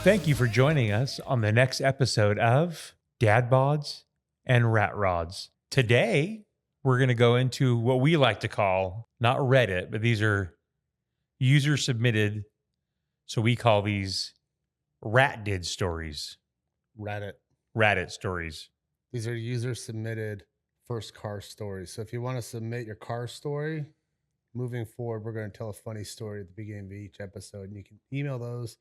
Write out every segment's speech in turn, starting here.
Thank you for joining us on the next episode of Dad Bods and Rat Rods. Today, we're going to go into what we like to call, not Reddit, but these are user submitted. So we call these Rat Did stories. Raddit stories. These are user submitted first car stories. So if you want to submit your car story, moving forward, we're going to tell a funny story at the beginning of each episode. And you can email those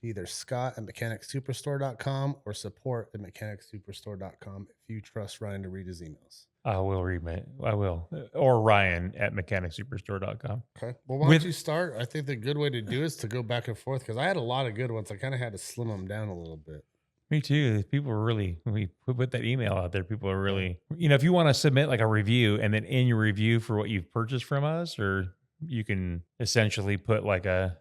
to either scott@mechanicsuperstore.com or support@mechanicsuperstore.com if you trust Ryan to read his emails. I will read it. I will. Or Ryan@mechanicsuperstore.com. Okay. Well, why don't you start? I think the good way to do is to go back and forth because I had a lot of good ones. I kind of had to slim them down a little bit. Me too. People were really, when we put that email out there, people are really, if you want to submit like a review and then in your review for what you've purchased from us, or you can essentially put like a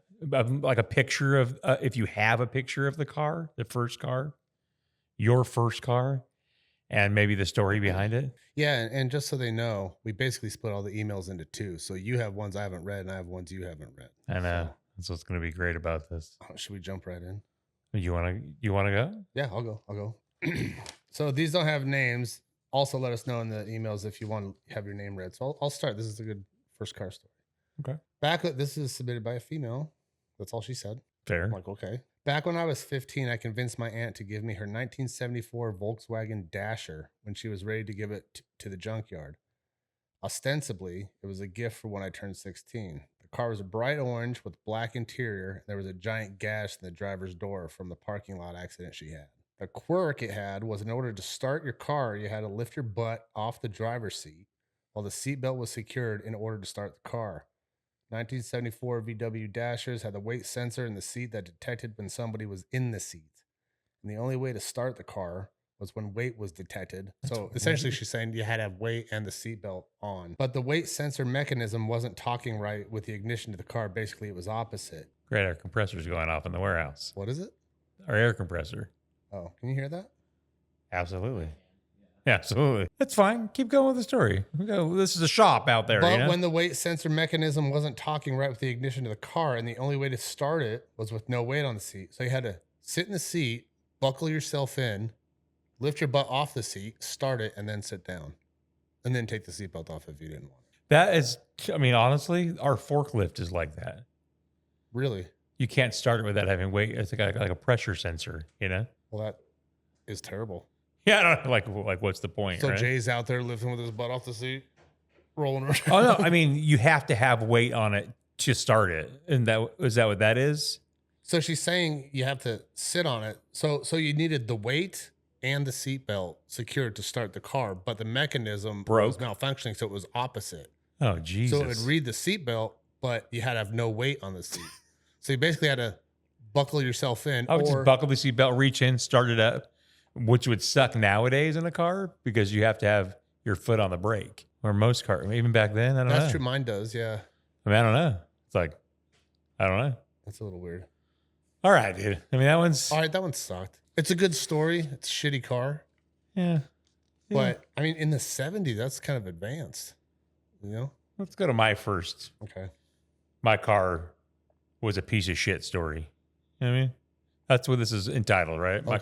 picture of, if you have a picture of the car, the first car, your first car, and maybe the story behind it. Yeah. And just so they know, we basically split all the emails into two. So you have ones I haven't read and I have ones you haven't read. I know. That's what's going to be great about this. Should we jump right in? You want to go? Yeah, I'll go. So these don't have names. Also, let us know in the emails if you want to have your name read. So I'll start. This is a good first car story. Okay. This is submitted by a female. That's all she said. Fair. I'm like, okay. Back when I was 15, I convinced my aunt to give me her 1974 Volkswagen Dasher when she was ready to give it to the junkyard. Ostensibly, it was a gift for when I turned 16. The car was a bright orange with black interior. And there was a giant gash in the driver's door from the parking lot accident she had. The quirk it had was in order to start your car, you had to lift your butt off the driver's seat while the seatbelt was secured in order to start the car. 1974 VW Dashers had the weight sensor in the seat that detected when somebody was in the seat. And the only way to start the car was when weight was detected. So essentially she's saying you had to have weight and the seatbelt on. But the weight sensor mechanism wasn't talking right with the ignition to the car. Basically, it was opposite. Great, our compressor's going off in the warehouse. What is it? Our air compressor. Oh, can you hear that? Absolutely. Yeah, absolutely. That's fine. Keep going with the story. This is a shop out there. But when the weight sensor mechanism wasn't talking right with the ignition to the car, and the only way to start it was with no weight on the seat. So you had to sit in the seat, buckle yourself in, lift your butt off the seat, start it, and then sit down. And then take the seatbelt off if you didn't want it. That is, honestly, our forklift is like that. Really? You can't start it without having weight. It's like a pressure sensor, Well, that is terrible. Yeah, I don't know, like what's the point? So right? Jay's out there lifting with his butt off the seat, rolling around. Oh no, you have to have weight on it to start it, and is that what that is? So she's saying you have to sit on it. So you needed the weight and the seatbelt secured to start the car, but the mechanism was malfunctioning, so it was opposite. Oh Jesus! So it would read the seatbelt, but you had to have no weight on the seat. So you basically had to buckle yourself in. I would just buckle the seatbelt, reach in, start it up. Which would suck nowadays in a car because you have to have your foot on the brake. Or most cars, even back then, I don't know. That's true. Mine does, yeah. I don't know. It's like, I don't know. That's a little weird. All right, dude. That one's... All right, that one sucked. It's a good story. It's a shitty car. Yeah. But, in the 70s, that's kind of advanced. Let's go to my first. Okay. My car was a piece of shit story. You know what I mean? That's what this is entitled, right? My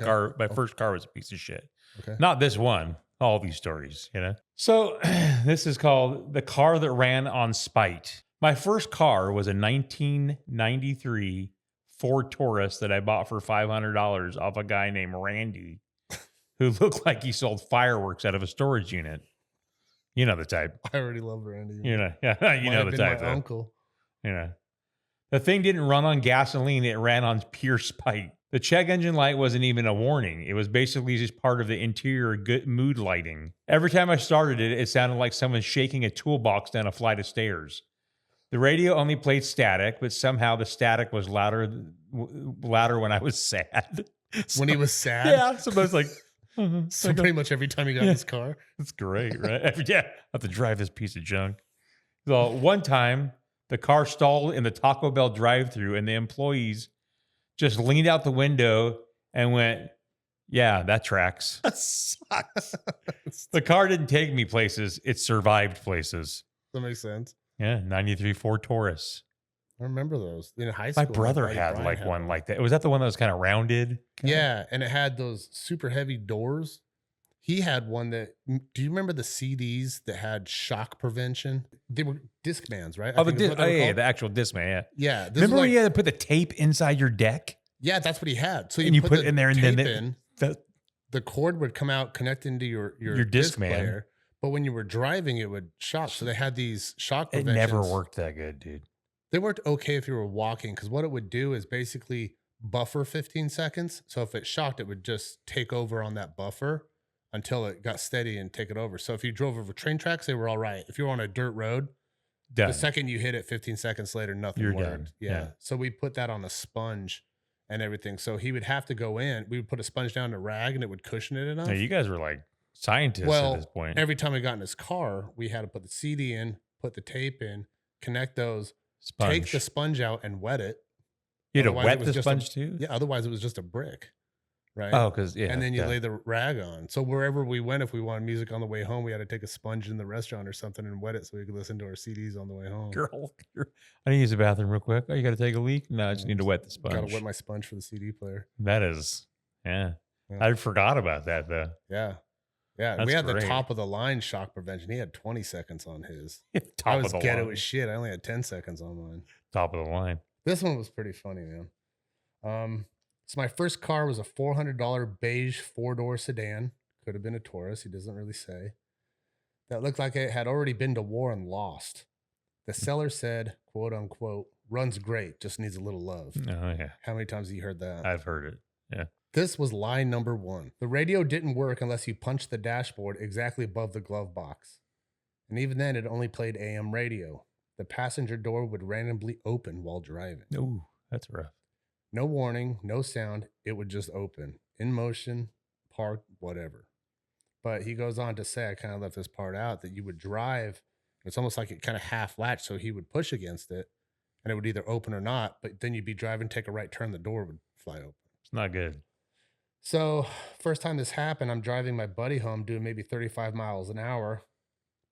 first car was a piece of shit. Okay. Not this one. All these stories, So this is called The Car That Ran on Spite. My first car was a 1993 Ford Taurus that I bought for $500 off a guy named Randy, who looked like he sold fireworks out of a storage unit. You know the type. I already love Randy. You know the type. My uncle. The thing didn't run on gasoline. It ran on pure spite. The check engine light wasn't even a warning. It was basically just part of the interior good mood lighting. Every time I started it, it sounded like someone shaking a toolbox down a flight of stairs. The radio only played static, but somehow the static was louder when I was sad. When he was sad? Yeah. So I was like... So pretty much every time he got in his car? That's great, right? Yeah. I have to drive this piece of junk. So one time... the car stalled in the Taco Bell drive-thru, and the employees just leaned out the window and went, yeah, that tracks. That sucks. The car didn't take me places. It survived places. That makes sense. Yeah, 93 Ford Taurus. I remember those in high My school. brother buddy had Brian like had one like that. Was that the one that was kind of rounded? Kinda? Yeah, and it had those super heavy doors. He had one that. Do you remember the CDs that had shock prevention? They were Discmans, right? I Oh, think is what they were yeah, called. the actual Discman. Yeah. Yeah, this Remember was when like you had to put the tape inside your deck yeah, that's what he had. So and you put the it in there, and tape then in, the the cord would come out, connect into your disc Discman. player. But when you were driving, it would shock. So they had these shock It preventions. never worked that good, dude. They worked okay if you were walking, because what it would do is basically buffer 15 seconds. So if it shocked, it would just take over on that buffer until it got steady and take it over. So if you drove over train tracks, they were all right. If you were on a dirt road, Done. the second you hit it, 15 seconds later, nothing You're worked. done. Yeah. Yeah. So we put that on a sponge and everything. So he would have to go in. We would put a sponge down in a rag and it would cushion it enough. No, you guys were like scientists Well, at this point. every time we got in his car, we had to put the CD in, put the tape in, connect those, take the sponge out and wet it. You had to Otherwise, it wet was the just sponge too? Yeah, otherwise it was just a brick, right? Oh, because yeah. and then you yeah. lay the rag on. So wherever we went, if we wanted music on the way home, we had to take a sponge in the restaurant or something and wet it so we could listen to our CDs on the way home. Girl, I need to use the bathroom real quick. Oh, you got to take a leak? No, I just need to wet the sponge. Got to wet my sponge for the CD player. That is, yeah. Yeah. I forgot about that though. Yeah. Yeah. That's we had great. the top of the line shock prevention. He had 20 seconds on his. Top I was of the ghetto line. as shit. I only had 10 seconds on mine. Top of the line. This one was pretty funny, man. So my first car was a $400 beige 4-door sedan. Could have been a Taurus. He doesn't really say. That looked like it had already been to war and lost. The seller said, quote unquote, runs great, just needs a little love. Oh yeah. How many times have you heard that? I've heard it. Yeah. This was lie number 1. The radio didn't work unless you punched the dashboard exactly above the glove box. And even then, it only played AM radio. The passenger door would randomly open while driving. Ooh, that's rough. No warning, no sound. It would just open. In motion, parked, whatever. But he goes on to say, I kind of left this part out, that you would drive. It's almost like it kind of half latched. So he would push against it and it would either open or not. But then you'd be driving, take a right turn, the door would fly open. It's not good. So first time this happened, I'm driving my buddy home doing maybe 35 miles an hour.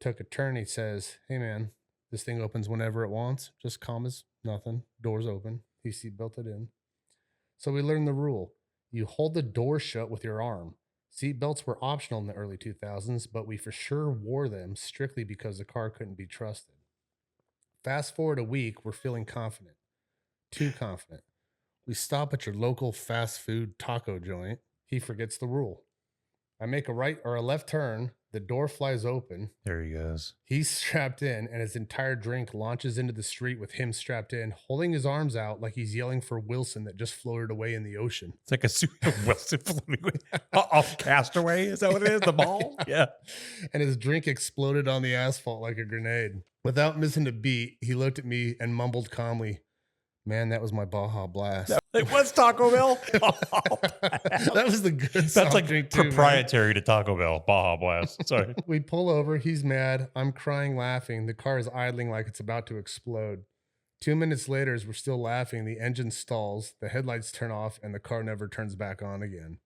Took a turn. He says, hey man, this thing opens whenever it wants. Just calm as nothing. Doors open. He seatbelted in. So we learned the rule. You hold the door shut with your arm. Seatbelts were optional in the early 2000s, but we for sure wore them strictly because the car couldn't be trusted. Fast forward a week, we're feeling confident. Too confident. We stop at your local fast food taco joint. He forgets the rule. I make a right or a left turn. The door flies open. There he goes. He's strapped in, and his entire drink launches into the street with him strapped in, holding his arms out like he's yelling for Wilson that just floated away in the ocean. It's like a Wilson floating off Castaway. Is that what it is? The ball? Yeah. And his drink exploded on the asphalt like a grenade. Without missing a beat, he looked at me and mumbled calmly, man, that was my Baja Blast. It was Taco Bell. That was the good That's soft like drink too, man. proprietary to Taco Bell. Baja Blast. Sorry. We pull over. He's mad. I'm crying, laughing. The car is idling like it's about to explode. 2 minutes later, as we're still laughing, the engine stalls, the headlights turn off, and the car never turns back on again.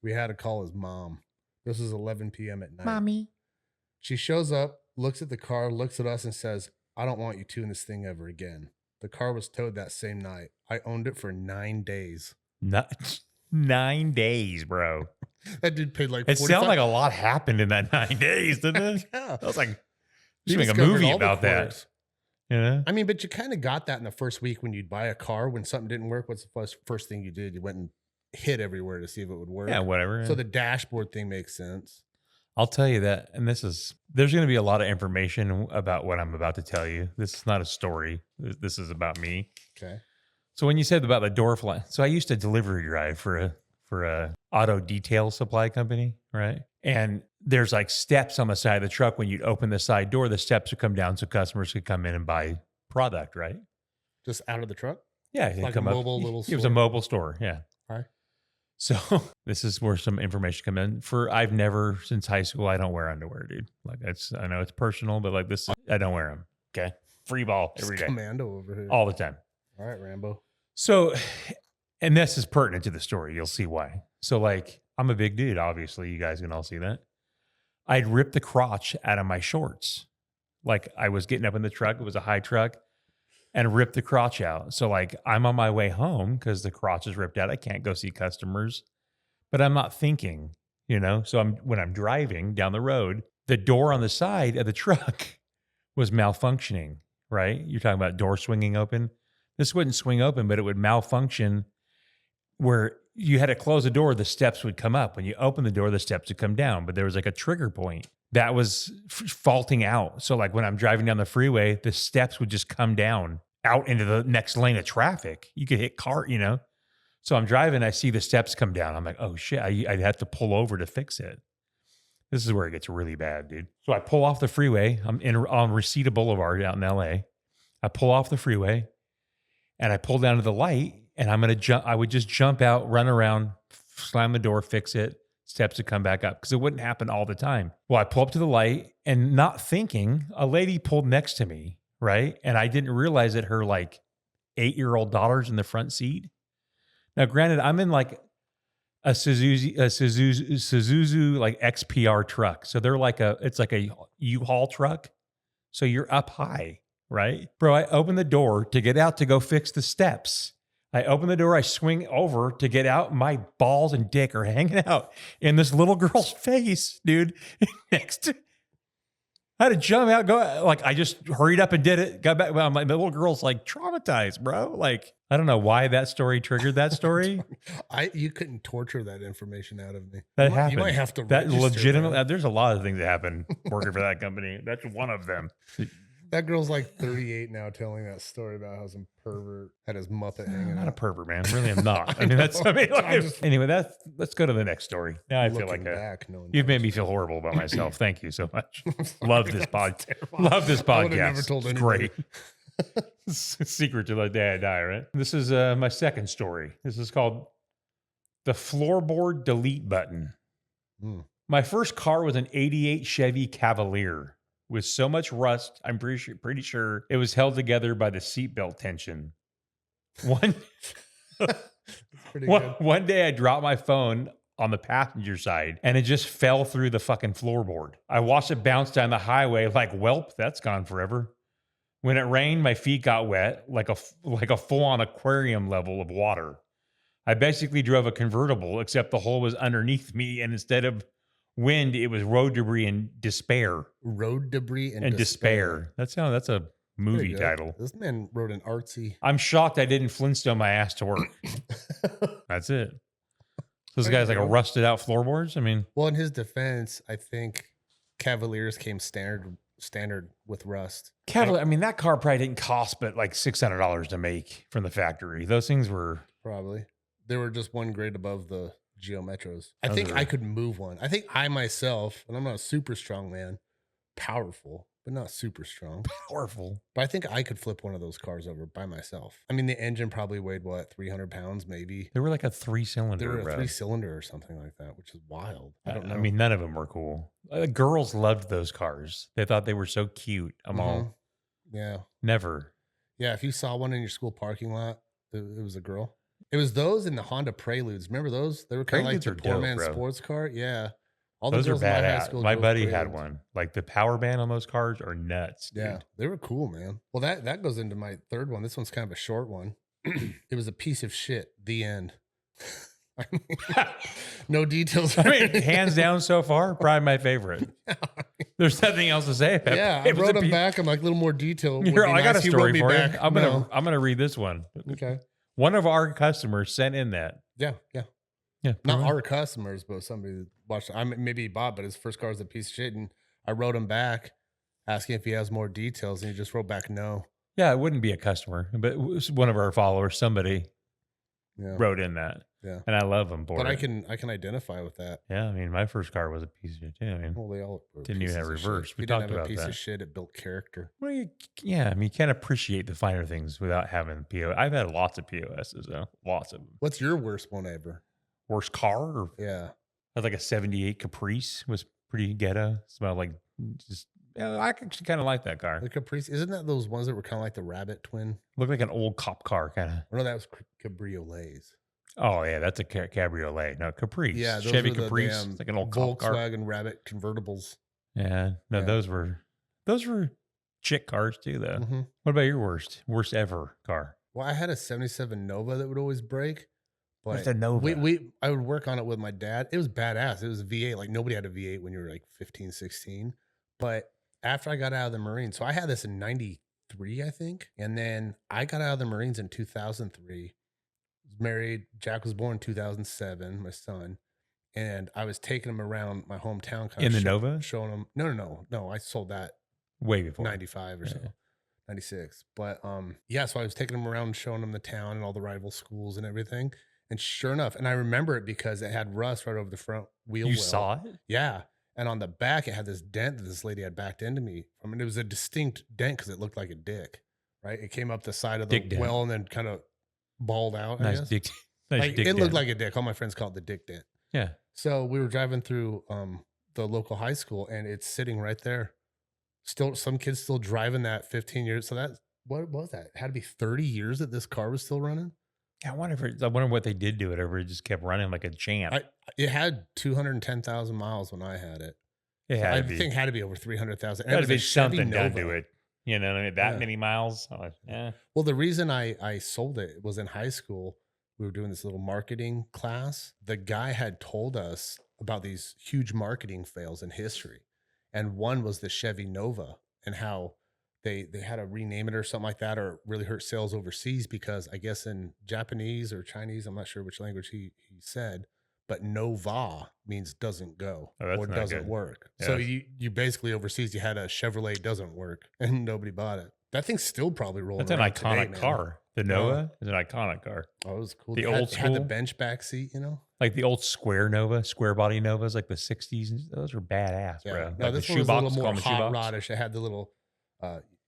We had to call his mom. This is 11 p.m. at night. Mommy. She shows up, looks at the car, looks at us, and says, I don't want you two in this thing ever again. The car was towed that same night. I owned it for 9 days. 9 days, bro. That dude paid like It 45 sounded like a lot happened in that 9 days, didn't it? Yeah. I was like, He you should make a discovered movie all the about that. quirks. Yeah. I mean, but you kind of got that in the first week when you'd buy a car. When something didn't work, what's the first thing you did? You went and hit everywhere to see if it would work. Yeah, whatever. So the dashboard thing makes sense. I'll tell you that, and there's going to be a lot of information about what I'm about to tell you. This is not a story. This is about me. Okay. So when you said about the door fly, so I used to delivery drive for a auto detail supply company, right? And there's like steps on the side of the truck. When you'd open the side door, the steps would come down so customers could come in and buy product, right? Just out of the truck? Yeah, they'd Like a come up. mobile little It was a store? mobile store, yeah. All right. So this is where some information come in. I've never, since high school, I don't wear underwear, dude. Like I know it's personal, but like this, I don't wear them. Okay, free ball every day, Commando over here. all the time. All right, Rambo. So, and this is pertinent to the story. You'll see why. So, like, I'm a big dude. Obviously, you guys can all see that. I'd ripped the crotch out of my shorts. Like I was getting up in the truck. It was a high truck. and ripped the crotch out. So like I'm on my way home because the crotch is ripped out. I can't go see customers, but I'm not thinking, you know? So when I'm driving down the road, the door on the side of the truck was malfunctioning, right? You're talking about door swinging open. This wouldn't swing open, but it would malfunction where you had to close the door, the steps would come up. When you open the door, the steps would come down. But there was like a trigger point that was faulting out. So like when I'm driving down the freeway, the steps would just come down out into the next lane of traffic. You could hit car, you know? So I'm driving, I see the steps come down. I'm like, oh shit, I'd have to pull over to fix it. This is where it gets really bad, dude. So I pull off the freeway. I'm on Reseda Boulevard out in LA. I pull off the freeway and I pull down to the light and I'm going to jump. I would just jump out, run around, slam the door, fix it. Steps would come back up because it wouldn't happen all the time. Well, I pull up to the light and not thinking, a lady pulled next to me, right? And I didn't realize that her like 8-year-old daughter's in the front seat. Now, granted, I'm in like a Suzuki like XPR truck. So they're like it's like a U-Haul truck. So you're up high, right? Bro, I open the door to get out to go fix the steps. I open the door, I swing over to get out. My balls and dick are hanging out in this little girl's face, dude. Next to, I had to jump out, go like I just hurried up and did it. Got back. Well, my little girl's like traumatized, bro. Like I don't know why that story triggered that story. You couldn't torture that information out of me. That happened. You might have to. That legitimately. There's a lot of things that happen working for that company. That's one of them. That girl's like 38 now, telling that story about how some pervert had his Muppet hanging I'm not out. a pervert, man. Really, I'm not. I mean, that's. I mean, anyway, let's go to the next story. Now I feel like you've made me feel horrible about myself. Thank you so much. Love this podcast. Love this podcast. I would have never told anybody. Great. Secret to the day I die, right? This is my second story. This is called the floorboard delete button. My first car was an '88 Chevy Cavalier. With so much rust, I'm pretty sure it was held together by the seatbelt tension. One day I dropped my phone on the passenger side and it just fell through the fucking floorboard. I watched it bounce down the highway like, welp, that's gone forever. When it rained, my feet got wet like a full-on aquarium level of water. I basically drove a convertible, except the hole was underneath me, and instead of wind, it was road debris and despair. Road debris and despair. That's a movie title. This man wrote an artsy. I'm shocked I didn't Flintstone my ass to work. That's it. This guy's like a rusted out floorboards. I mean, well, in his defense, I think Cavaliers came standard with rust. I mean, that car probably didn't cost but like $600 to make from the factory. Those things were probably they were just one grade above the Geo Metros. I think I could move one. I think I myself, and I'm not a super strong man, powerful, but not super strong. Powerful. But I think I could flip one of those cars over by myself. I mean, the engine probably weighed what, 300 pounds maybe? They were like a 3-cylinder. They were a 3-cylinder or something like that, which is wild. I don't know. I mean, none of them were cool. Girls loved those cars. They thought they were so cute. Yeah. Never. Yeah, if you saw one in your school parking lot, it was a girl. It was those and the Honda Preludes. Remember those? They were kind of like the poor man's sports car. Yeah. All those are badass. My buddy had one. Like the power band on those cars are nuts. Dude. Yeah, they were cool, man. Well, that goes into my third one. This one's kind of a short one. It was a piece of shit. The end. I mean, no details. I mean, hands down so far, probably my favorite. There's nothing else to say about it. Yeah, I wrote him back. I'm like, a little more detail. I got a story for you. I'm gonna read this one. Okay. One of our customers sent in that. Yeah. Not our customers, but somebody that watched. Maybe he bought, but his first car was a piece of shit. And I wrote him back, asking if he has more details, and he just wrote back no. Yeah, it wouldn't be a customer, but it was one of our followers. Somebody wrote in that. Yeah, and I love them for it. But I can identify with that. Yeah, I mean, my first car was a piece of shit too. I mean, well, they all didn't even have reverse. We talked about that. Didn't have a piece of shit. It built character. Well, I mean, you can't appreciate the finer things without having POS. I've had lots of POSs though, lots of them. What's your worst one ever? Worst car? Or, yeah, I had like a '78 Caprice. Was pretty ghetto. Smelled like just. Yeah, I actually kind of like that car. The Caprice, isn't that those ones that were kind of like the Rabbit twin? Looked like an old cop car, kind of. No, that was Cabriolets. Oh yeah, that's a cabriolet. No, Caprice. Yeah, Chevy Caprice. It's like an old cop car. Volkswagen Rabbit convertibles. Yeah, no, those were chick cars too, though. Mhm. What about your worst ever car? Well, I had a 77 Nova that would always break, What's but a Nova? I would work on it with my dad. It was badass. It was a V8. Like nobody had a V8 when you were like 15, 16. But after I got out of the Marines, so I had this in 93, I think. And then I got out of the Marines in 2003. Was married. Jack was born in 2007, my son. And I was taking him around my hometown, kind In of the Nova? showing him. No. I sold that Way before. 95 or so. Yeah. 96. But yeah, so I was taking him around showing him the town and all the rival schools and everything. And sure enough, and I remember it because it had rust right over the front wheel You well. saw it? Yeah. And on the back, it had this dent that this lady had backed into me. I mean, it was a distinct dent because it looked like a dick, right? It came up the side of the Dick dent. well and then kind of balled out. I Nice guess. dick. Nice Like dick it looked dent. like a dick. All my friends called it the dick dent. Yeah. So we were driving through the local high school and it's sitting right there. Still, some kids still driving that 15 years. So that, what was that? It had to be 30 years that this car was still running. I wonder what they did to it, or it just kept running like a champ. It had 210,000 miles when I had it. It So had I to be. think had to be over 300,000. Had to be something done Nova. to it. You know, what I mean? That Yeah. many miles. Yeah. Well, the reason I sold it was in high school. We were doing this little marketing class. The guy had told us about these huge marketing fails in history. And one was the Chevy Nova and how they had to rename it or something like that, or really hurt sales overseas because I guess in Japanese or Chinese, I'm not sure which language he said, but Nova means doesn't go or not doesn't good. work. So Yes. you basically overseas, you had a Chevrolet doesn't work and nobody bought it. That thing's still probably rolling. That's an around iconic today, man. car. The Nova is an iconic car. Oh, it was cool. The It old had the school? bench back seat, you know? Like the old square Nova, square body Novas, like the 60s. Those were badass, Yeah. bro. No, Like this the one was a little shoebox, more call them the hot shoebox. rodish. It had the little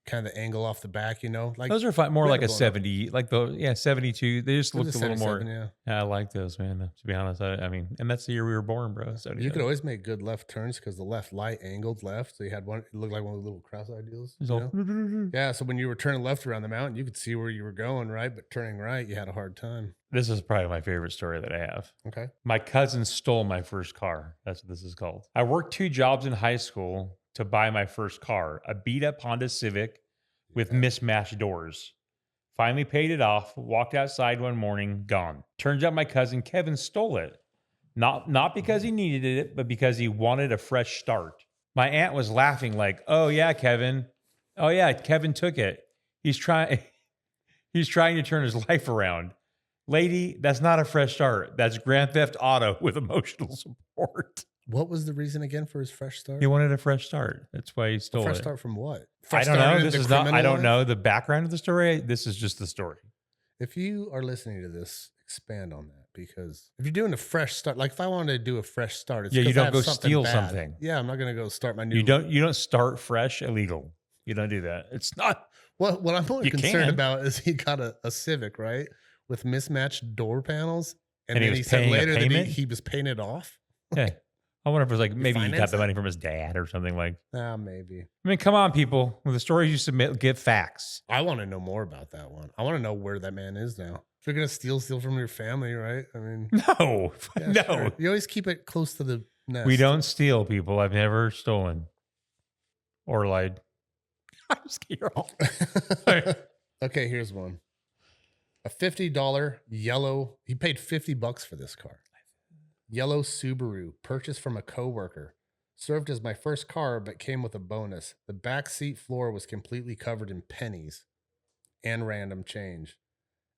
kind of the angle off the back, you know? Like Those are fine, more like a blown up. 70, like the 72. They just It was looked a a little more. 77, yeah. I like those, man. To be honest, I mean, and that's the year we were born, bro. You 77. could always make good left turns because the left light angled left. So you had one, it looked like one of the little cross-eyed deals. It's You all- know? Yeah. So when you were turning left around the mountain, you could see where you were going, right? But turning right, you had a hard time. This is probably my favorite story that I have. Okay. My cousin stole my first car. That's what this is called. I worked 2 jobs in high school to buy my first car, a beat up Honda Civic with Yeah. mismatched doors. Finally paid it off, walked outside one morning, gone. Turns out my cousin Kevin stole it. Not because he needed it, but because he wanted a fresh start. My aunt was laughing like, "Oh yeah, Kevin. Oh yeah, Kevin took it. He's trying to turn his life around." Lady, that's not a fresh start. That's Grand Theft Auto with emotional support. What was the reason again for his fresh start? He wanted a fresh start. That's why he stole fresh it. start from what? I Fresh don't start know. in This the is not. I criminal don't life? know the background of the story. This is just the story. If you are listening to this, expand on that because if you're doing a fresh start, like if I wanted to do a fresh start, it's Yeah, you 'cause I don't have go something steal bad. something. Yeah, I'm not going to go start my new. You don't start fresh illegal. You don't do that. It's not. What I'm only You concerned can. about is he got a Civic, right, with mismatched door panels, and And he then was he said paying a later that payment? he was paying it off. Yeah. I wonder if it was like maybe he got finance the it? money from his dad or something like. Maybe. I mean, come on, people. With the stories you submit, give facts. I want to know more about that one. I want to know where that man is now. If you're gonna steal from your family, right? I mean, No, yeah, no. sure. You always keep it close to the nest. We don't steal, people. I've never stolen or lied. I'm scared. Okay, here's one. A $50 yellow. He paid $50 for this car. Yellow Subaru, purchased from a coworker. Served as my first car, but came with a bonus. The back seat floor was completely covered in pennies and random change.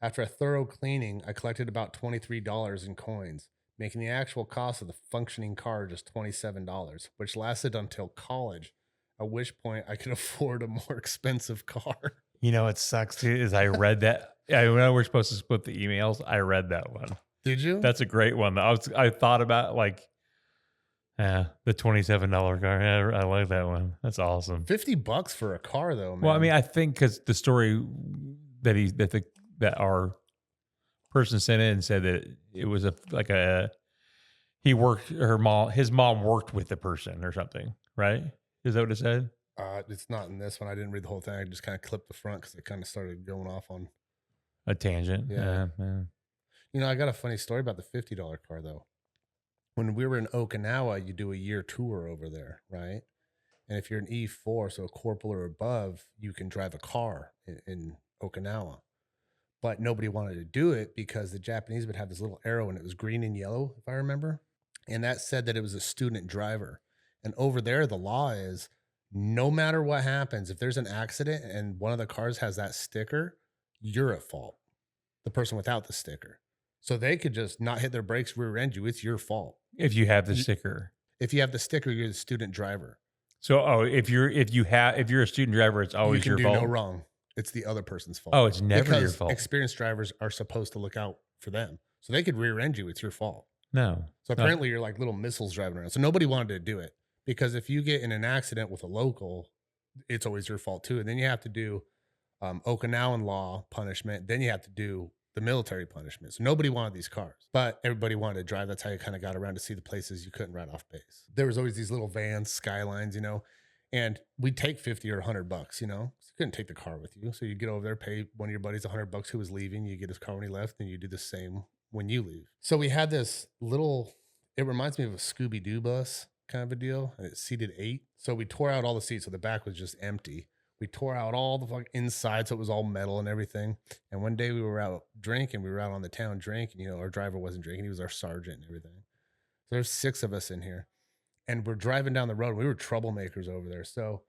After a thorough cleaning, I collected about $23 in coins, making the actual cost of the functioning car just $27, which lasted until college, at which point I could afford a more expensive car. You know what sucks too is I read that. I know we're supposed to split the emails. I read that one. Did you? That's a great one. I thought about like, the $27 car. Yeah, I like that one. That's awesome. $50 for a car, though, man. Well, I mean, I think because the story that our person sent in said that it was his mom worked with the person or something, right? Is that what it said? It's not in this one. I didn't read the whole thing. I just kind of clipped the front because it kind of started going off on. A tangent. Yeah. Yeah. You know, I got a funny story about the $50 car, though. When we were in Okinawa, you do a year tour over there, right? And if you're an E4, so a corporal or above, you can drive a car in Okinawa. But nobody wanted to do it because the Japanese would have this little arrow and it was green and yellow, if I remember. And that said that it was a student driver. And over there, the law is no matter what happens, if there's an accident and one of the cars has that sticker, you're at fault. The person without the sticker. So they could just not hit their brakes, rear end you. It's your fault. If you have the sticker. If you have the sticker, you're the student driver. So, if you're a student driver, it's always your fault. You can do no wrong. It's the other person's fault. Oh, it's never your because fault. Experienced drivers are supposed to look out for them. So they could rear end you. It's your fault. No. So apparently you're like little missiles driving around. So nobody wanted to do it because if you get in an accident with a local, it's always your fault too. And then you have to do Okinawan law punishment. Then you have to do the military punishment. So nobody wanted these cars, but everybody wanted to drive. That's how you kind of got around to see the places you couldn't ride off base. There was always these little vans, Skylines, and we'd take 50 or $100, So you couldn't take the car with you. So you get over there, pay one of your buddies $100 who was leaving. You get his car when he left, and you do the same when you leave. So we had this little, it reminds me of a Scooby-Doo bus kind of a deal, and it seated 8. So we tore out all the seats. So the back was just empty. We tore out all the fucking inside, so it was all metal and everything. And one day we were out drinking. We were out on the town drinking. Our driver wasn't drinking. He was our sergeant and everything. So there's 6 of us in here. And we're driving down the road. We were troublemakers over there. So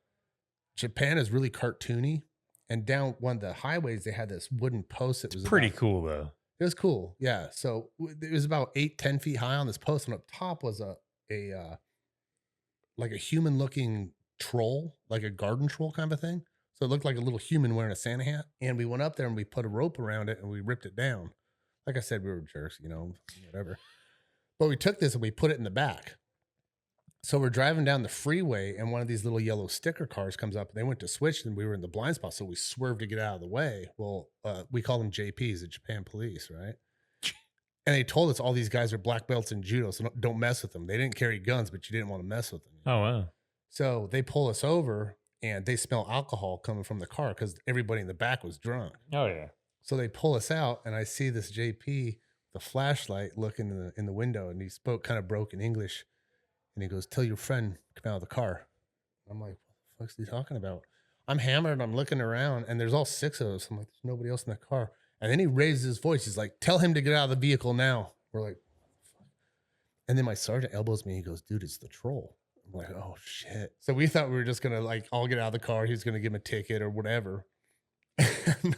Japan is really cartoony. And down one of the highways, they had this wooden post that was pretty cool, though. It was cool. Yeah. So it was about 8-10 feet high on this post. And up top was like a human looking troll, like a garden troll kind of a thing. So it looked like a little human wearing a Santa hat. And we went up there and we put a rope around it and we ripped it down. Like I said, we were jerks, whatever. But we took this and we put it in the back. So we're driving down the freeway and one of these little yellow sticker cars comes up and they went to switch and we were in the blind spot. So we swerved to get out of the way. Well, we call them JPs, the Japan police, right? And they told us all these guys are black belts in judo, so don't mess with them. They didn't carry guns, but you didn't want to mess with them. Oh, wow. So they pull us over and they smell alcohol coming from the car because everybody in the back was drunk. Oh, yeah. So they pull us out and I see this JP, the flashlight looking in the window, and he spoke kind of broken English. And he goes, "Tell your friend, come out of the car." I'm like, what the fuck's he talking about? I'm hammered and I'm looking around and there's all 6 of us. I'm like, there's nobody else in the car. And then he raises his voice. He's like, "Tell him to get out of the vehicle now." We're like, fuck. And then my sergeant elbows me. He goes, "Dude, it's the troll." I'm like, oh shit. So we thought we were just going to all get out of the car. He was going to give him a ticket or whatever. And,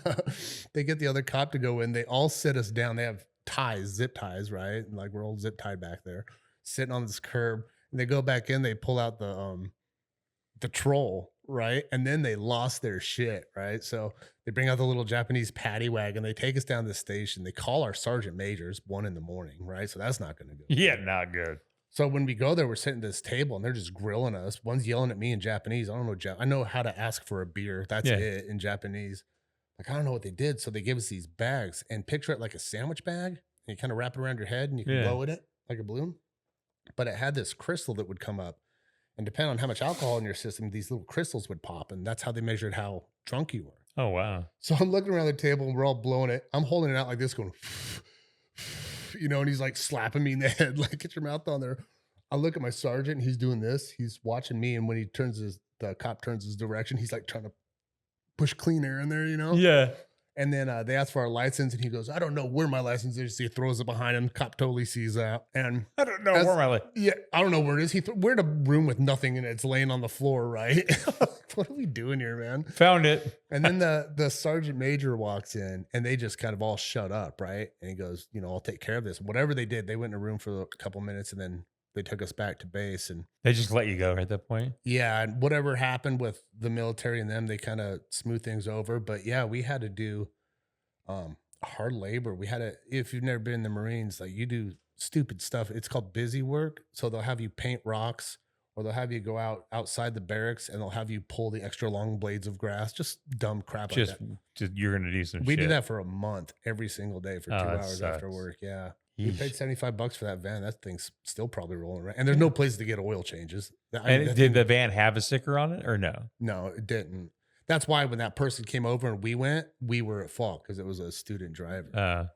they get the other cop to go in. They all sit us down. They have ties, zip ties, right? And we're all zip tied back there, sitting on this curb. And they go back in, they pull out the troll, right? And then they lost their shit, right? So they bring out the little Japanese paddy wagon. They take us down to the station. They call our sergeant majors 1 a.m, right? So that's not going to go. Yeah, not good. So when we go there, we're sitting at this table and they're just grilling us. One's yelling at me in Japanese. I don't know. I know how to ask for a beer. That's it in Japanese. I don't know what they did. So they gave us these bags and picture it like a sandwich bag. And you kind of wrap it around your head and you can blow in it like a balloon. But it had this crystal that would come up, and depending on how much alcohol in your system, these little crystals would pop, and that's how they measured how drunk you were. Oh, wow. So I'm looking around the table and we're all blowing it. I'm holding it out like this going, and he's like slapping me in the head, like, "Get your mouth on there." I look at my sergeant and he's doing this. He's watching me. And when the cop turns his direction, he's like trying to push clean air in there, Yeah. And then they ask for our license, and he goes, "I don't know where my license is." He throws it behind him. Cop totally sees that. And I don't know where my license is. Yeah, I don't know where it is. We're in a room with nothing, and it's laying on the floor, right? What are we doing here, man? Found it. And then the sergeant major walks in, and they just kind of all shut up, right? And he goes, "I'll take care of this." Whatever they did, they went in a room for a couple minutes, and then they took us back to base. And they just let you go at that point? Yeah, and whatever happened with the military and them, they kind of smooth things over. But yeah, we had to do hard labor. We had to, if you've never been in the Marines, you do stupid stuff. It's called busy work. So they'll have you paint rocks, or they'll have you go outside the barracks and they'll have you pull the extra long blades of grass. Just dumb crap like that. Just you're going to do some shit. We did that for a month, every single day for 2 hours sucks. after work. Yeah. We paid $75 for that van. That thing's still probably rolling around. And there's no place to get oil changes. Did the van have a sticker on it or no? No, it didn't. That's why when that person came over and we were at fault because it was a student driver.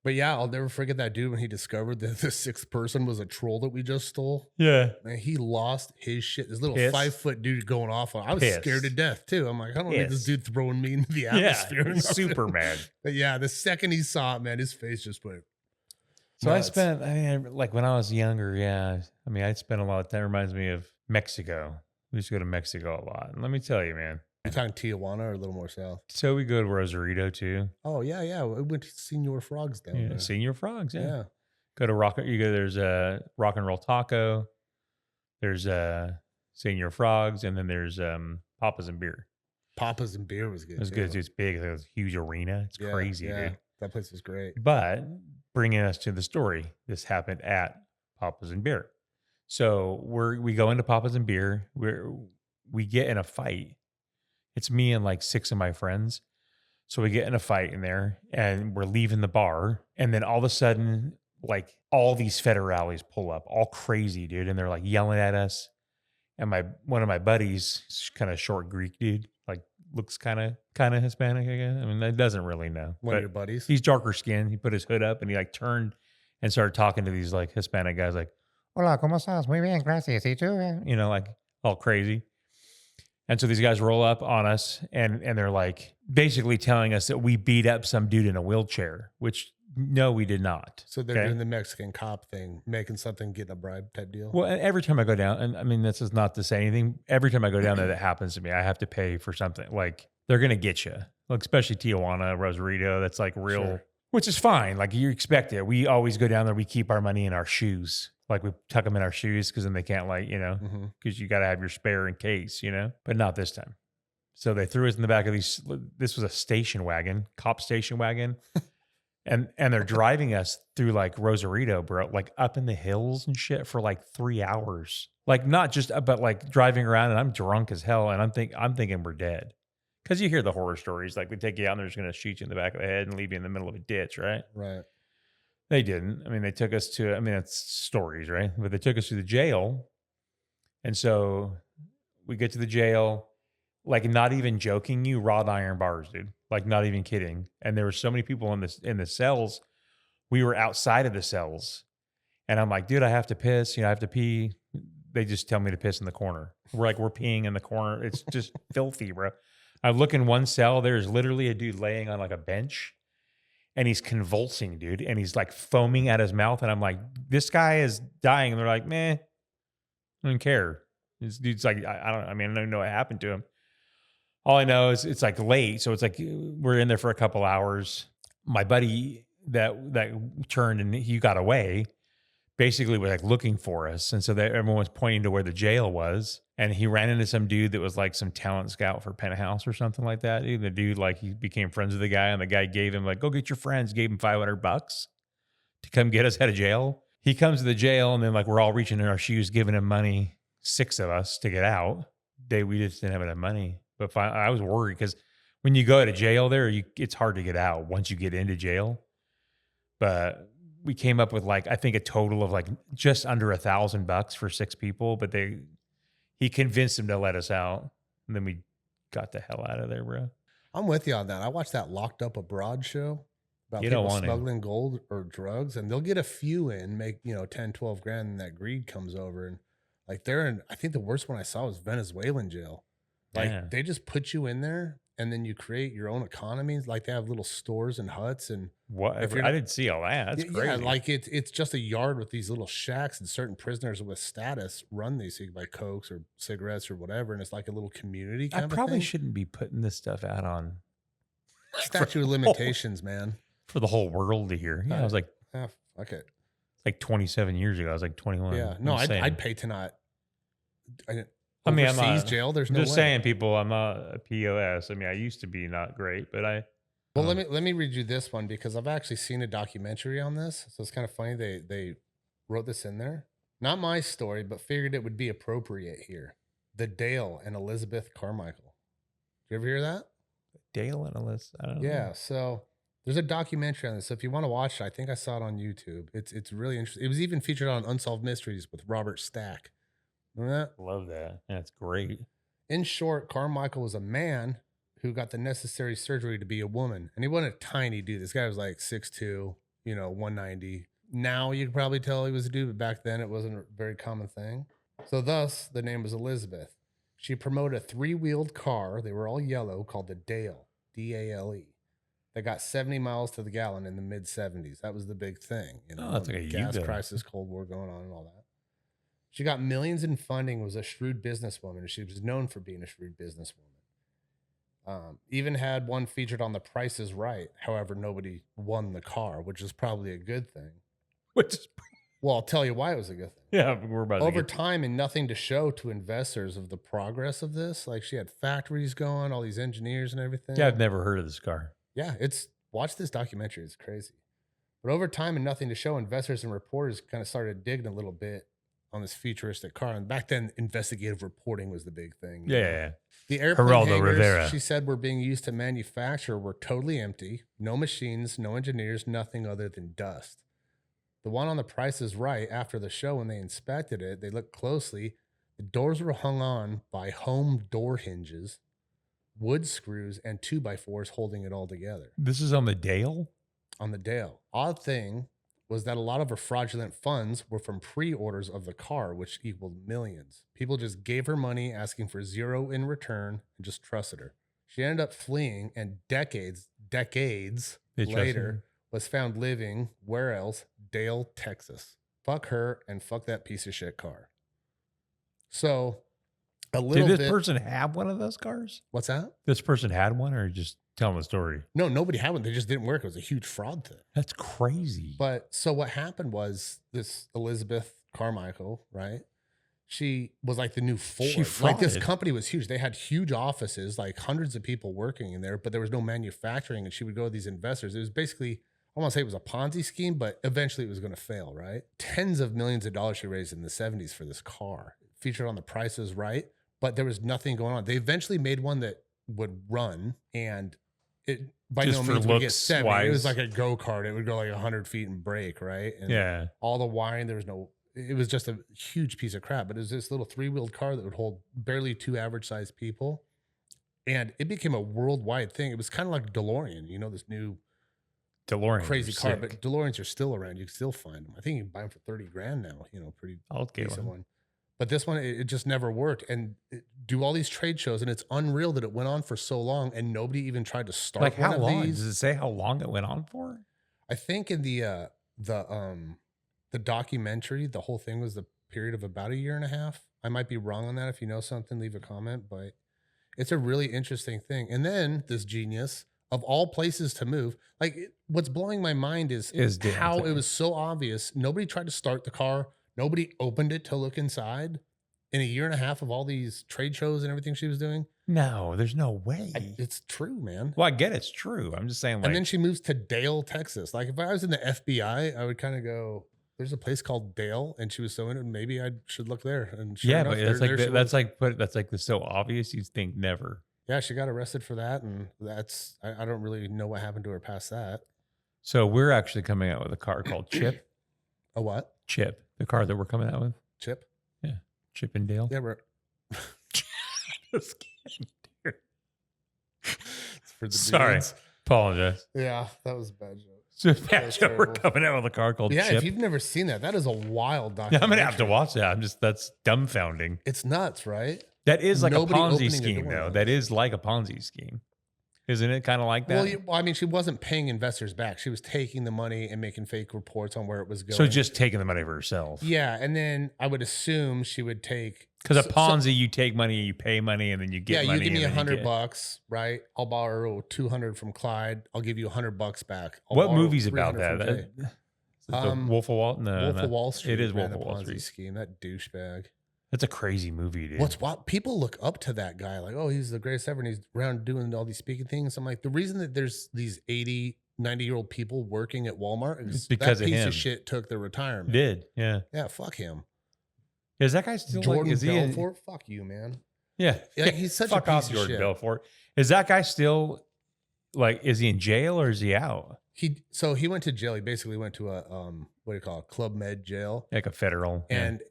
But yeah, I'll never forget that dude when he discovered that the sixth person was a troll that we just stole. Yeah. Man, he lost his shit. This little Pissed. 5-foot dude going off on. I was scared to Pissed. death too. I'm like, I don't need this Pissed. dude throwing me into the Yeah. atmosphere. or He's nothing. super mad. But yeah, the second he saw it, man, his face just went. So nuts. I mean, like when I was younger, yeah. I mean, I spent a lot of time. Reminds me of Mexico. We used to go to Mexico a lot. And let me tell you, man. You're talking Tijuana or a little more south? So we go to Rosarito too. Oh, yeah. We went to Senor Frogs down Yeah, there. Senior Frogs. Yeah. Yeah. Go to there's a Rock and Roll Taco. There's Senior Frogs, and then there's Papa's and Beer. Papa's and Beer was good. It was good. It's big. It was a huge arena. It's crazy, dude. That place was great. But bringing us to the story, this happened at Papa's and Beer. So we go into Papa's and Beer. We get in a fight. It's me and like 6 of my friends. So we get in a fight in there, and we're leaving the bar, and then all of a sudden, like all these federales pull up, all crazy, dude, and they're like yelling at us. And one of my buddies, kind of short Greek dude, like looks kind of Hispanic, I guess. I mean, that doesn't really know. One of your buddies? He's darker skinned. He put his hood up and he like turned and started talking to these like Hispanic guys, like, "Hola, ¿cómo estás? Muy bien, gracias. ¿Y tú?" You know, like all crazy. And so these guys roll up on us and they're like basically telling us that we beat up some dude in a wheelchair, which no, we did not. So they're doing the Mexican cop thing, making something, getting a bribe type deal. Well, and every time I go down, and I mean, this is not to say anything. Every time I go down there, that happens to me. I have to pay for something. Like they're going to get you, like, especially Tijuana, Rosarito. That's like real, which is fine. Like you expect it. We always go down there. We keep our money in our shoes. Like we tuck them in our shoes because then they can't because you got to have your spare in case, but not this time. So they threw us in the back of this was a station wagon, cop station wagon. And they're driving us through like Rosarito, bro, like up in the hills and shit for like 3 hours. Like not just, but like driving around, and I'm drunk as hell. And I'm thinking we're dead. Cause you hear the horror stories. Like they take you out and they're just going to shoot you in the back of the head and leave you in the middle of a ditch. Right. Right. They didn't. I mean, they took us to, it's stories, right? But they took us to the jail. And so we get to the jail, like not even joking you, wrought iron bars, dude. Like not even kidding. And there were so many people in the cells. We were outside of the cells. And I'm like, dude, I have to piss. I have to pee. They just tell me to piss in the corner. We're peeing in the corner. It's just filthy, bro. I look in one cell. There's literally a dude laying on like a bench. And he's convulsing, dude. And he's like foaming at his mouth. And I'm like, this guy is dying. And they're like, meh, I don't care. This dude's like, I don't know what happened to him. All I know is it's like late. So it's like we're in there for a couple hours. My buddy that turned and he got away basically was like looking for us. And so everyone was pointing to where the jail was. And he ran into some dude that was like some talent scout for Penthouse or something like that. The dude, like he became friends with the guy, and the guy gave him like, go get your friends, gave him $500 to come get us out of jail. He comes to the jail and then like we're all reaching in our shoes, giving him money, 6 of us to get out. We just didn't have enough money. But I was worried because when you go to jail there, it's hard to get out once you get into jail. But we came up with like, I think a total of like just under $1,000 for 6 people. But he convinced them to let us out. And then we got the hell out of there, bro. I'm with you on that. I watched that Locked Up Abroad show about people smuggling gold or drugs, and they'll get a few in, make 10, 12 grand, and that greed comes over. And like I think the worst one I saw was Venezuelan jail. Like they just put you in there and then you create your own economies. Like they have little stores and huts and what? I didn't see all that. That's crazy. Yeah, like it's just a yard with these little shacks, and certain prisoners with status run these. So you can buy Cokes or cigarettes or whatever, and it's like a little community kind of thing. I probably shouldn't be putting this stuff out on statute of limitations, man. For the whole world to hear. Yeah, I was like, fuck it. Like 27 years ago. I was like 21. Yeah, no, I'd pay to not. I'm not jail. There's no way. Just saying, people. I'm not a POS. I mean, I used to be not great, but Well, let me read you this one because I've actually seen a documentary on this. So it's kind of funny they wrote this in there. Not my story, but figured it would be appropriate here. The Dale and Elizabeth Carmichael. Did you ever hear that? Dale and Elizabeth. I don't know. Yeah. So there's a documentary on this. So if you want to watch it, I think I saw it on YouTube. It's really interesting. It was even featured on Unsolved Mysteries with Robert Stack. Remember that? Love that. That's great. In short, Carmichael was a man who got the necessary surgery to be a woman. And he wasn't a tiny dude. This guy was like 6'2", 190. Now you could probably tell he was a dude, but back then it wasn't a very common thing. So thus the name was Elizabeth. She promoted a 3-wheeled car. They were all yellow, called the Dale, D-A-L-E. That got 70 miles to the gallon in the mid 70s. That was the big thing. That's like a gas Yugo. crisis, Cold War going on and all that. She got millions in funding, was a shrewd businesswoman, and she was known for being a shrewd businesswoman. Even had one featured on The Price is Right. However, nobody won the car, which is probably a good thing. Well, I'll tell you why it was a good thing. Yeah, we're about Over time and nothing to show to investors of the progress of this. Like she had factories going, all these engineers and everything. Yeah, I've never heard of this car. Yeah, watch this documentary. It's crazy. But over time and nothing to show, investors and reporters kind of started digging a little bit on this futuristic car. And back then, investigative reporting was the big thing. Yeah. The airplane Geraldo hangars, Rivera. she said, were being used to manufacture were totally empty. No machines, no engineers, nothing other than dust. The one on The Price is Right, after the show, when they inspected it, they looked closely. The doors were hung on by home door hinges, wood screws, and 2x4s holding it all together. This is on the Dale? On the Dale. Odd thing was that a lot of her fraudulent funds were from pre-orders of the car, which equaled millions. People just gave her money, asking for zero in return, and just trusted her. She ended up fleeing, and decades later was found living, where else? Dale, Texas. Fuck her and fuck that piece of shit car. So a little Did this person have one of those cars? What's that? This person had one, or just telling the story? No, nobody had one. They just didn't work. It was a huge fraud thing. That's crazy. But so what happened was this Elizabeth Carmichael, right? She was like the new Ford. She Like this frauded. company was huge. They had huge offices, like hundreds of people working in there, but there was no manufacturing. And she would go to these investors. It was basically, I want to say it was a Ponzi scheme, but eventually it was going to fail, right? Tens of millions of dollars she raised in the 70s for this car. Featured on The Price is Right, but there was nothing going on. They eventually made one that would run, and it by Just no for means would get looks 70. It was wise. like a go-kart. It would go like 100 feet and brake, right? And Yeah. all the wiring, there was no, it was just a huge piece of crap. But it was this little 3-wheeled car that would hold barely 2 average-sized people. And it became a worldwide thing. It was kind of like DeLorean, this new DeLorean. crazy car. But DeLoreans are still around. You can still find them. I think you can buy them for 30 grand now, pretty I'll get decent one. one. But this one, it just never worked. And do all these trade shows, and it's unreal that it went on for so long and nobody even tried to start Like one how of long? these. Does it say how long it went on for? I think in the documentary, the whole thing was the period of about 1.5 years. I might be wrong on that. If you know something, leave a comment. But it's a really interesting thing. And then this genius, of all places to move, what's blowing my mind is how it was so obvious. Nobody tried to start the car. Nobody opened it to look inside. In 1.5 years of all these trade shows and everything she was doing. No, there's no way. It's true, man. Well, I get it's true. I'm just saying, and then she moves to Dale, Texas. Like if I was in the FBI, I would kind of go, there's a place called Dale, and she was so in it, maybe I should look there. And sure enough, but it's there she was. that's like so obvious. You'd think never. Yeah, she got arrested for that, and I don't really know what happened to her past that. So we're actually coming out with a car called Chip. A what? Chip, the car that we're coming out with. Chip? Yeah, Chip and Dale. Yeah, we're Just kidding, dude. it's for the Sorry, dudes. apologize. Yeah, that was a bad joke. So was we're terrible. coming out with a car called Yeah, Chip. if you've never seen that is a wild Yeah, documentary. I'm gonna have to watch that. That's dumbfounding. It's nuts, right? That is like Nobody a Ponzi opening a scheme, door though. on That this. is like a Ponzi scheme, isn't it? Kind of like that. Well, I mean, she wasn't paying investors back. She was taking the money and making fake reports on where it was going. So just taking the money for herself. Yeah, and then I would assume she would take Because a Ponzi, you take money, you pay money, and then you get money. you give me and then you $100, right? I'll borrow 200 from Clyde. I'll give you $100 back. I'll What borrow movie's about 300 that? from Jay. Is it the Wolf of Wall? No, Wolf of Wall Street. It is ran Wolf of a Wall Ponzi Street. scheme. That douchebag. That's a crazy movie, dude. What's what people look up to that guy? Like, oh, he's the greatest ever, and he's around doing all these speaking things. I'm like, the reason that there's these 80, 90-year-old people working at Walmart is because that of piece him. of shit took their retirement. Did yeah? Yeah, fuck him. Is that guy still Jordan like? Is he? Belfort, fuck you, man. Yeah, Yeah, he's such a fuck off, piece of Jordan shit. Belfort. Is that guy still like? Is he in jail or is he out? He went to jail. He basically went to a what do you call it? Club Med jail. Like a federal? Yeah. And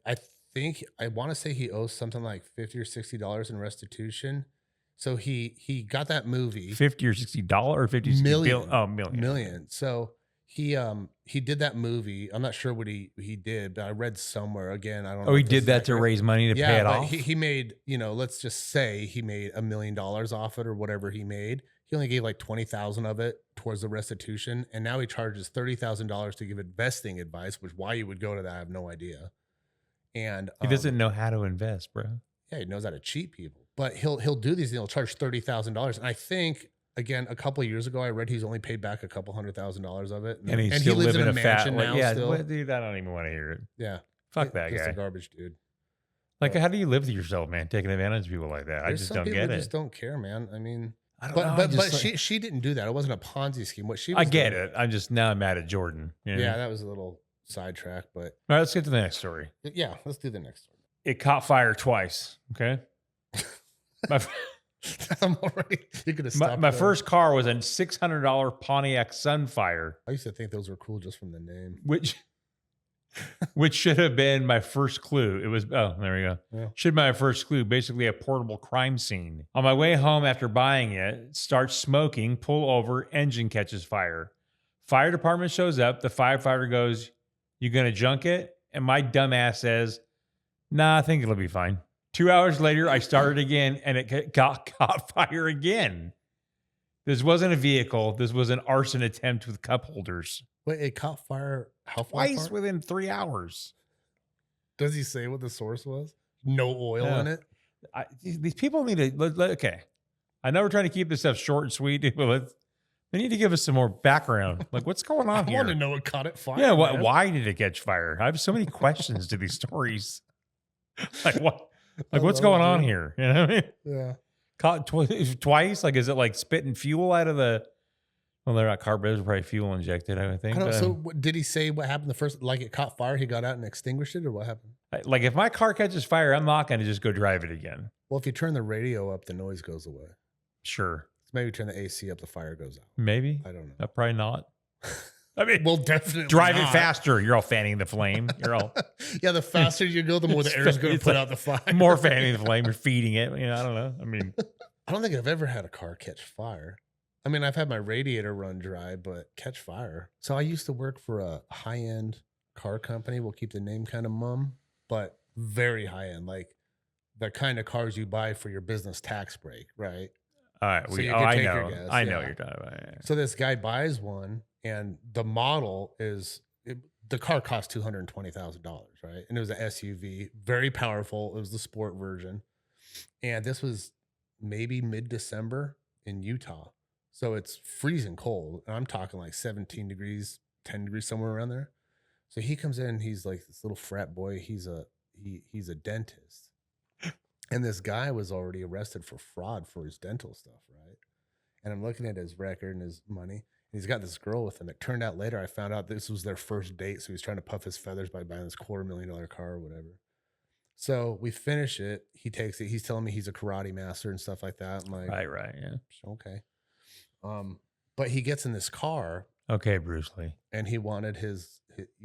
I want to say he owes something like $50 or $60 in restitution. So he got that movie $50 or $60 or $50 million. Oh, million. million. So He did that movie. I'm not sure what he did, but I read somewhere again. I don't know. Oh, he if this did is that to accurate. raise money to pay Yeah, it but off? he made, let's just say he made $1 million off it or whatever he made. He only gave like 20,000 of it towards the restitution, and now he charges $30,000 to give investing advice. Which why you would go to that, I have no idea. And He doesn't know how to invest, bro. yeah, he knows how to cheat people. But he'll do these and he'll charge $30,000. And I think again, a couple of years ago, I read he's only paid back a couple $100,000 of it, And he's he still lives living in a a fat mansion now. yeah, Still, well, dude, I don't even want to hear it. yeah, Fuck that just guy. a garbage dude. Like, how do you live with yourself, man? Taking advantage of people like that. I There's just some don't people get who it. just don't care, man. I mean, I don't know. but she didn't do that. It wasn't a Ponzi scheme. What she was I get doing, it. I'm just now I'm mad at Jordan. You know? Yeah, that was a little sidetrack, but All right, let's get to the next story. yeah, let's do the next one. It caught fire twice. Okay. My, I'm already. You could have stopped. my there. first car was a $600 Pontiac Sunfire, I used to think those were cool just from the name. which should have been my first clue. It was, oh, there we go. Yeah. Should be my first clue, basically a portable crime scene. On my way home after buying it, starts smoking, pull over, engine catches fire. Fire department shows up. The firefighter goes, "You gonna junk it?" And my dumbass says, "Nah, I think it'll be fine." 2 hours later, I started again and it caught fire again. This wasn't a vehicle. This was an arson attempt with cup holders. Wait, it caught fire how far Twice apart? within 3 hours. Does he say what the source was? No oil in it? These people need to, okay. I know we're trying to keep this stuff short and sweet, but they need to give us some more background. Like, what's going on I here? want to know what caught it fire. Yeah, man. why did it catch fire? I have so many questions to these stories. Like, what? Like, what's love going it, on dude. here? You know what I mean? Yeah. Caught twice? Like, is it like spitting fuel out of the? Well, they're not carburetors, probably fuel injected, I would think. I don't. but, So, did he say what happened the first? Like, it caught fire, he got out and extinguished it, or what happened? like, if my car catches fire, I'm not going to just go drive it again. Well, if you turn the radio up, the noise goes away. Sure, So maybe turn the AC up, the fire goes out. maybe. I don't know. Probably not. I mean, Well, definitely drive it not. faster. You're all fanning the flame. You're all Yeah, the faster you go, the more the air is going to It's put like out the fire. more fanning the flame. You're feeding it. You know, I don't know. I mean, I don't think I've ever had a car catch fire. I mean, I've had my radiator run dry, but catch fire. So I used to work for a high-end car company. We'll keep the name kind of mum, but very high-end, like the kind of cars you buy for your business tax break, right? all right. So We, you oh, can I take your know. guess, I know yeah. what you're talking about. Yeah. So this guy buys one, and the model is the car cost $220,000, right? And it was an SUV, very powerful. It was the sport version, and this was maybe mid-December in Utah, so it's freezing cold. And I'm talking like 17 degrees, 10 degrees, somewhere around there. So he comes in, he's like this little frat boy. He's a dentist, and this guy was already arrested for fraud for his dental stuff, right? And I'm looking at his record and his money. And he's got this girl with him. It turned out later, I found out this was their first date. So he's trying to puff his feathers by buying this $250,000 car or whatever. So we finish it. He takes it. He's telling me he's a karate master and stuff like that. I'm like, Right. Yeah. okay. But he gets in this car Okay, Bruce Lee. and he wanted his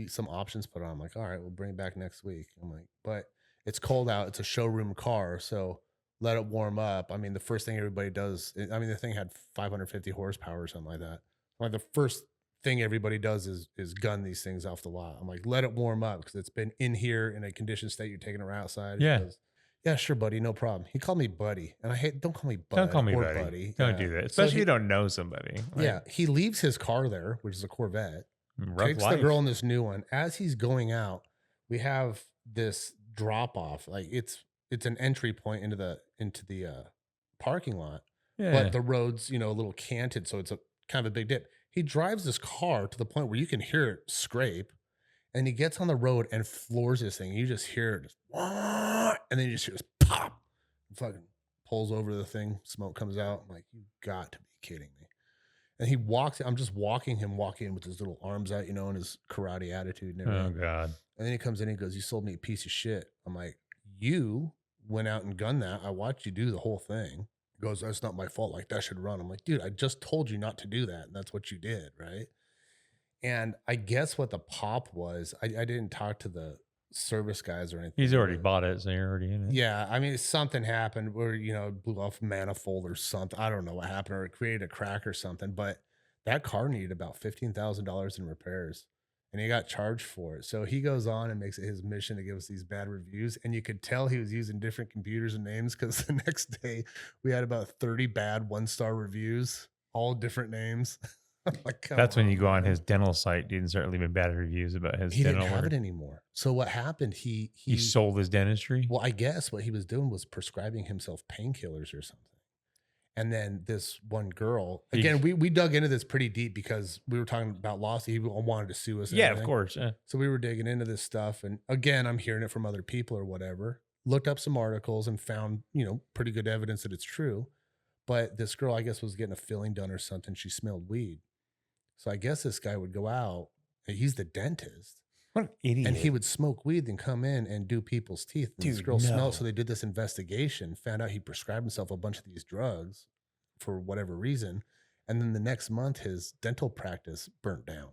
some options put on. I'm like, all right, we'll bring it back next week. I'm like, but it's cold out. It's a showroom car, so let it warm up. I mean, the first thing everybody does, I mean, the thing had 550 horsepower or something like that. Like the first thing everybody does is gun these things off the lot. I'm like, let it warm up because it's been in here in a conditioned state. You're taking it right outside. Yeah. He goes, yeah, sure, buddy, no problem. He called me buddy, and I hate. Don't call me buddy. Don't call me or buddy. Don't do that, especially if you don't know somebody. Like, Yeah, he leaves his car there, which is a Corvette. rough Takes life. the girl in this new one. As he's going out, we have this drop off. Like it's an entry point into the parking lot, Yeah. but the road's a little canted, so it's a kind of a big dip. He drives this car to the point where you can hear it scrape, and he gets on the road and floors this thing. You just hear it, just, and then you just hear this pop. And fucking pulls over the thing. Smoke comes out. I'm like, you got to be kidding me. And he walks. I'm just walking him with his little arms out, and his karate attitude and everything. Oh God. And then he comes in and he goes, you sold me a piece of shit. I'm like, you went out and gunned that. I watched you do the whole thing. He goes, that's not my fault. Like, that should run. I'm like, dude, I just told you not to do that. And that's what you did, right? And I guess what the pop was, I didn't talk to the service guys or anything. He's already bought it, so you're already in it. Yeah. I mean, something happened where, it blew off manifold or something. I don't know what happened, or it created a crack or something. But That car needed about $15,000 in repairs, and he got charged for it. So he goes on and makes it his mission to give us these bad reviews. And you could tell he was using different computers and names, because the next day we had about 30 bad 1-star reviews, all different names. Like, That's when you go on his dental site, dude, and start leaving bad reviews about his He dental didn't have work. it anymore. So what happened? He sold his dentistry. Well, I guess what he was doing was prescribing himself painkillers or something. And then this one girl, again, we dug into this pretty deep because we were talking about lawsuit. He wanted to sue us. And Yeah, everything. of course. Yeah. So we were digging into this stuff. And again, I'm hearing it from other people or whatever. Looked up some articles and found, pretty good evidence that it's true. But this girl, I guess, was getting a filling done or something. She smelled weed. So I guess this guy would go out, and he's the dentist. What an idiot. And he would smoke weed and come in and do people's teeth. And this girl no. smelled. So they did this investigation, found out he prescribed himself a bunch of these drugs for whatever reason. And then the next month, his dental practice burnt down.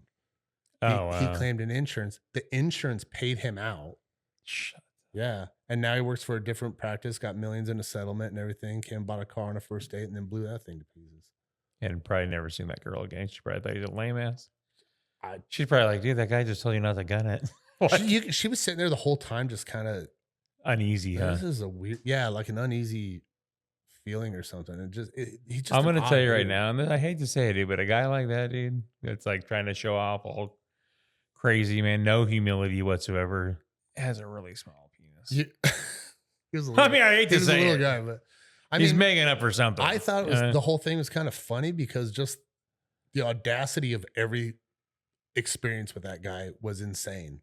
He claimed an insurance. The insurance paid him out. Yeah. And now he works for a different practice, got millions in a settlement and everything, came and bought a car on a first date and then blew that thing to pieces. And probably never seen that girl again. She probably thought he was a lame ass. She's probably like, dude, that guy just told you not to gun it. She was sitting there the whole time just kind of uneasy, huh? This is a weird, like an uneasy feeling or something. I'm going to tell you right now, and I hate to say it, dude, but a guy like that, dude, that's like trying to show off all crazy, man, no humility whatsoever, has a really small penis. I hate to say it. Guy, but he's making up for something. I thought it was the whole thing was kind of funny because just the audacity of every experience with that guy was insane.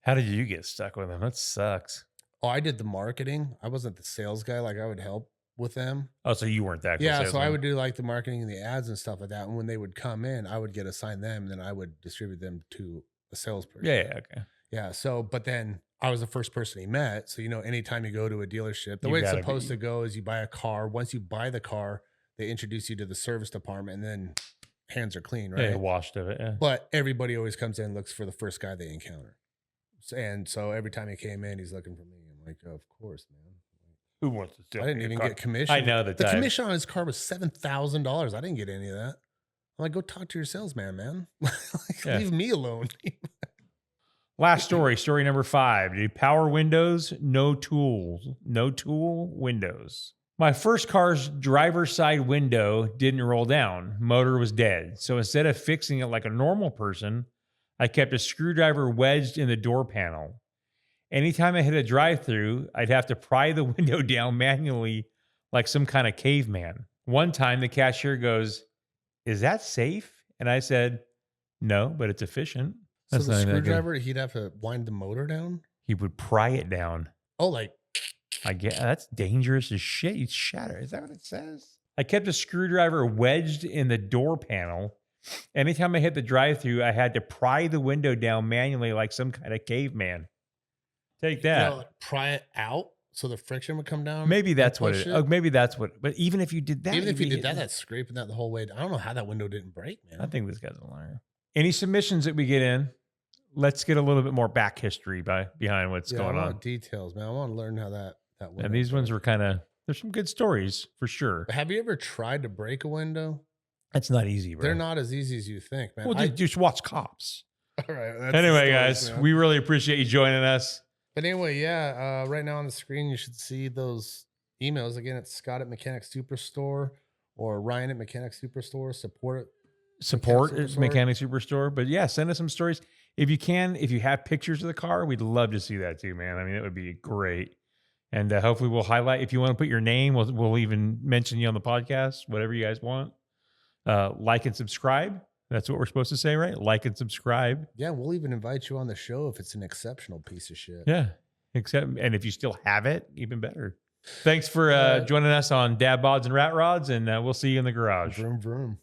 How did you get stuck with him? That sucks. Oh, I did the marketing. I wasn't the sales guy. Like I would help with them. Oh, so you weren't that? Yeah, so I would do like the marketing and the ads and stuff like that. And when they would come in, I would get assigned them, and then I would distribute them to a salesperson. Yeah, okay. Yeah. So, but then I was the first person he met. So, anytime you go to a dealership, the way it's supposed to go is you buy a car. Once you buy the car, they introduce you to the service department, and then hands are clean, right? Yeah, washed of it. Yeah. But everybody always comes in and looks for the first guy they encounter. And so every time he came in, he's looking for me. I'm like, oh, of course, man. Who wants to steal? I didn't even get commission. I know the commission on his car was $7,000. I didn't get any of that. I'm like, go talk to your salesman, man. Leave me alone. Last story number 5. Dude, power windows, no tool windows. My first car's driver's side window didn't roll down. Motor was dead. So instead of fixing it like a normal person, I kept a screwdriver wedged in the door panel. Anytime I hit a drive-through, I'd have to pry the window down manually like some kind of caveman. One time the cashier goes, "Is that safe?" And I said, "No, but it's efficient." So the screwdriver, he'd have to wind the motor down? He would pry it down. Oh, like... I get that's dangerous as shit. You'd shatter. Is that what it says? I kept a screwdriver wedged in the door panel. Anytime I hit the drive-through, I had to pry the window down manually like some kind of caveman. Take that. Like pry it out so the friction would come down. Maybe that's what it is. Maybe that's what. But even if you did that, that's scraping that the whole way. I don't know how that window didn't break, man. I think this guy's a liar. Any submissions that we get in? Let's get a little bit more back history behind what's going on. Details, man. I want to learn how that window. And these ones were there's some good stories for sure. But have you ever tried to break a window? It's not easy, bro. They're not as easy as you think, man. Well, just watch Cops. All right. Anyway, guys, we really appreciate you joining us. But anyway, right now on the screen, you should see those emails. Again, it's Scott at Mechanic Superstore or Ryan at Mechanic Superstore. Support Mechanic Superstore. But yeah, send us some stories. If you can, if you have pictures of the car, we'd love to see that too, man. I mean, it would be great. And hopefully we'll highlight, if you want to put your name, we'll even mention you on the podcast, whatever you guys want. Like and subscribe. That's what we're supposed to say, right? Like and subscribe. Yeah, we'll even invite you on the show if it's an exceptional piece of shit. Yeah, and if you still have it, even better. Thanks for joining us on Dad Bods and Rat Rods, and we'll see you in the garage. Vroom, vroom.